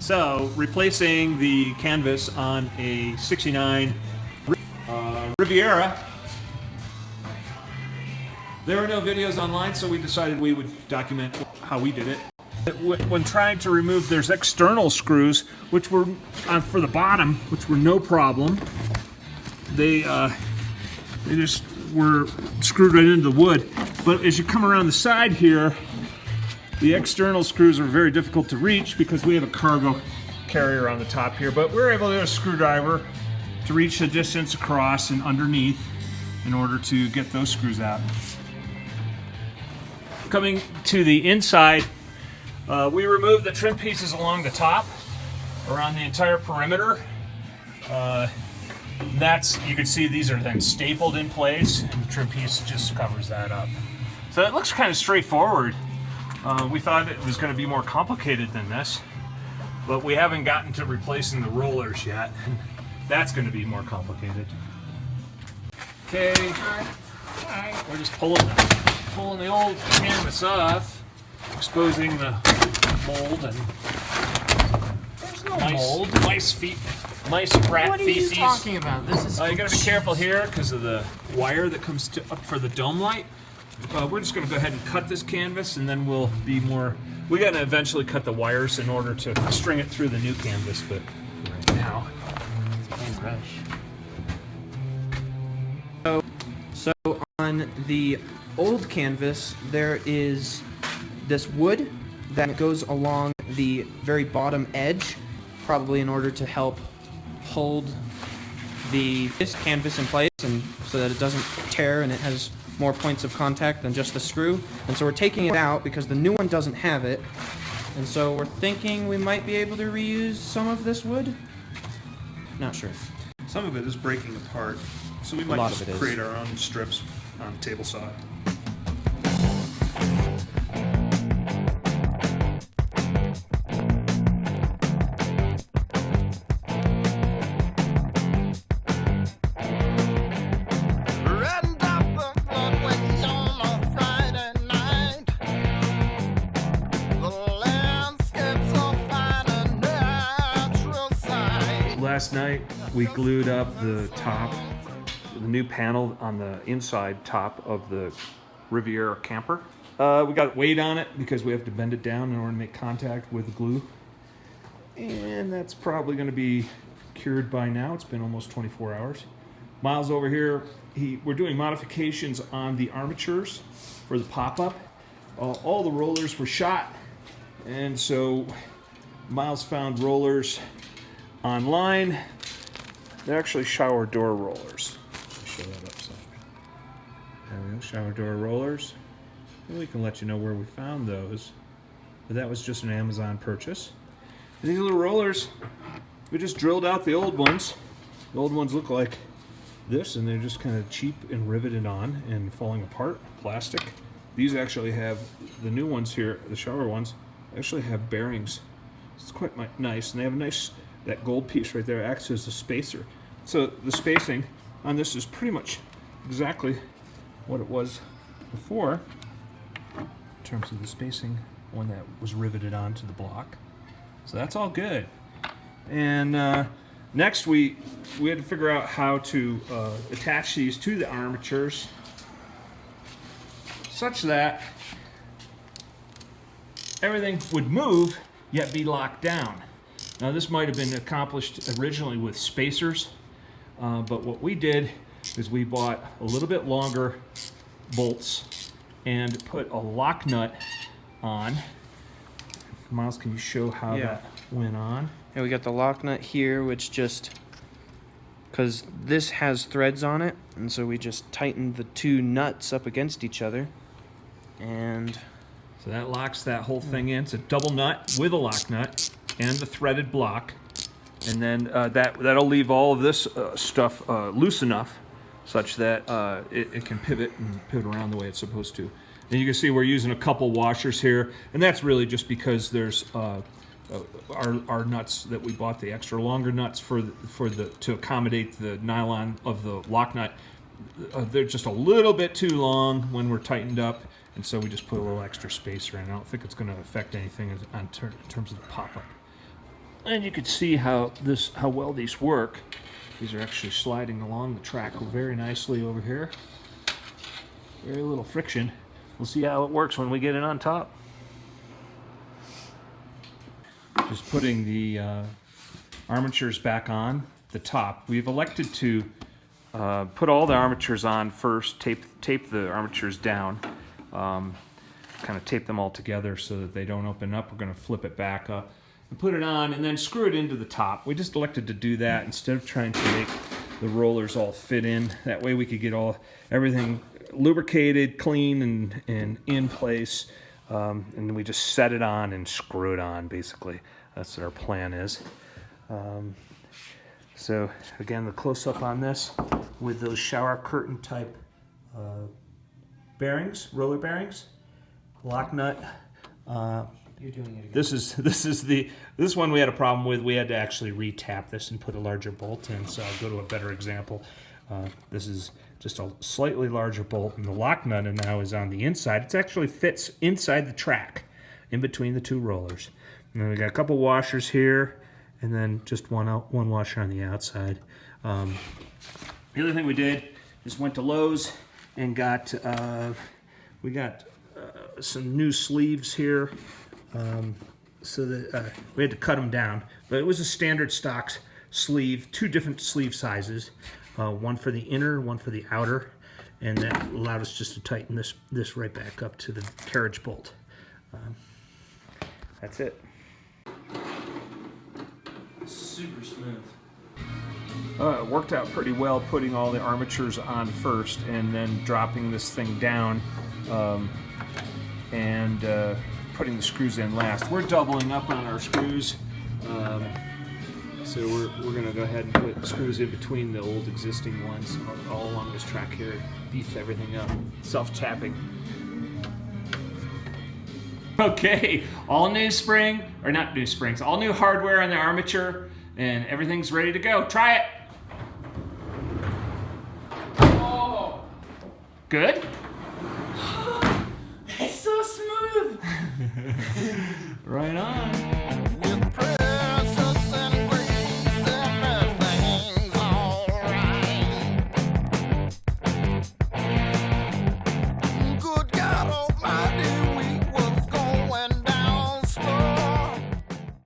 So, replacing the canvas on a 69 Riviera. There were no videos online, so we decided we would document how we did it. When trying to remove, there's external screws, which were for the bottom, which were no problem. They just were screwed right into the wood. But as you come around the side here, the external screws are very difficult to reach because we have a cargo carrier on the top here. But we're able to use a screwdriver to reach the distance across and underneath in order to get those screws out. Coming to the inside, we removed the trim pieces along the top, around the entire perimeter. You can see these are then stapled in place, and the trim piece just covers that up. So it looks kind of straightforward. We thought it was going to be more complicated than this, but we haven't gotten to replacing the rollers yet. That's going to be more complicated. Okay, we're just pulling the old canvas off, exposing the mold and there's no mold. Mice rat feces. What are you talking about? This is. You got to be careful here because of the wire that comes up for the dome light. We're just going to go ahead and cut this canvas, and then we'll be more. We got to eventually cut the wires in order to string it through the new canvas, but right now it's paintbrush. So on the old canvas, there is this wood that goes along the very bottom edge, probably in order to help hold this canvas in place and so that it doesn't tear and it has more points of contact than just the screw. And so we're taking it out because the new one doesn't have it. And so we're thinking we might be able to reuse some of this wood. Not sure. some of it is breaking apart, so we might just create our own strips on table saw. Last night we glued up the top, the new panel on the inside top of the Riviera camper. We got weight on it because we have to bend it down in order to make contact with the glue. And that's probably going to be cured by now. It's been almost 24 hours. Miles over here, we're doing modifications on the armatures for the pop-up. All the rollers were shot, and so Miles found rollers online. They're actually shower door rollers. Let me show that upside. There we go, shower door rollers. And we can let you know where we found those. But that was just an Amazon purchase. And these little rollers, we just drilled out the old ones. The old ones look like this, and they're just kind of cheap and riveted on and falling apart, plastic. These actually have, the new ones here, the shower ones, actually have bearings. It's quite nice, and they have a nice, that gold piece right there acts as a spacer. So the spacing on this is pretty much exactly what it was before in terms of the spacing when that was riveted onto the block. So that's all good. And next we had to figure out how to attach these to the armatures such that everything would move yet be locked down. Now this might have been accomplished originally with spacers, but what we did is we bought a little bit longer bolts and put a lock nut on. Miles, can you show how that went on? And we got the lock nut here, which just, because this has threads on it, and so we just tightened the two nuts up against each other. And so that locks that whole thing in. It's a double nut with a lock nut and the threaded block, and then that'll leave all of this stuff loose enough such that it can pivot around the way it's supposed to. And you can see we're using a couple washers here, and that's really just because there's our nuts that we bought, the extra longer nuts to accommodate the nylon of the lock nut. They're just a little bit too long when we're tightened up, and so we just put a little extra spacer in. I don't think it's going to affect anything in terms of the pop-up. And you can see how well these work. These are actually sliding along the track very nicely over here. Very little friction. We'll see how it works when we get it on top. Just putting the armatures back on the top. We've elected to put all the armatures on first, tape the armatures down, kind of tape them all together so that they don't open up. We're going to flip it back up and put it on and then screw it into the top. We just elected to do that instead of trying to make the rollers all fit in. That way we could get everything lubricated, clean, and in place. And then we just set it on and screw it on, basically. That's what our plan is. So again, the close-up on this with those shower curtain type bearings, roller bearings, lock nut. You're doing it again. This one we had a problem with. We had to actually re-tap this and put a larger bolt in. So I'll go to a better example. This is just a slightly larger bolt, and the lock nut now is on the inside. It actually fits inside the track, in between the two rollers. And then we got a couple washers here, and then just one washer on the outside. The other thing we did is went to Lowe's and got some new sleeves here. So that we had to cut them down, but it was a standard stock sleeve, two different sleeve sizes, one for the inner, one for the outer, and that allowed us just to tighten this right back up to the carriage bolt. That's it. Super smooth. It worked out pretty well putting all the armatures on first and then dropping this thing down and putting the screws in last. We're doubling up on our screws, so we're going to go ahead and put screws in between the old existing ones all along this track here, beef everything up. Self-tapping. Okay, all new spring, or not new springs, all new hardware on the armature, and everything's ready to go. Try it. Oh, Good? it's so smooth. Right on.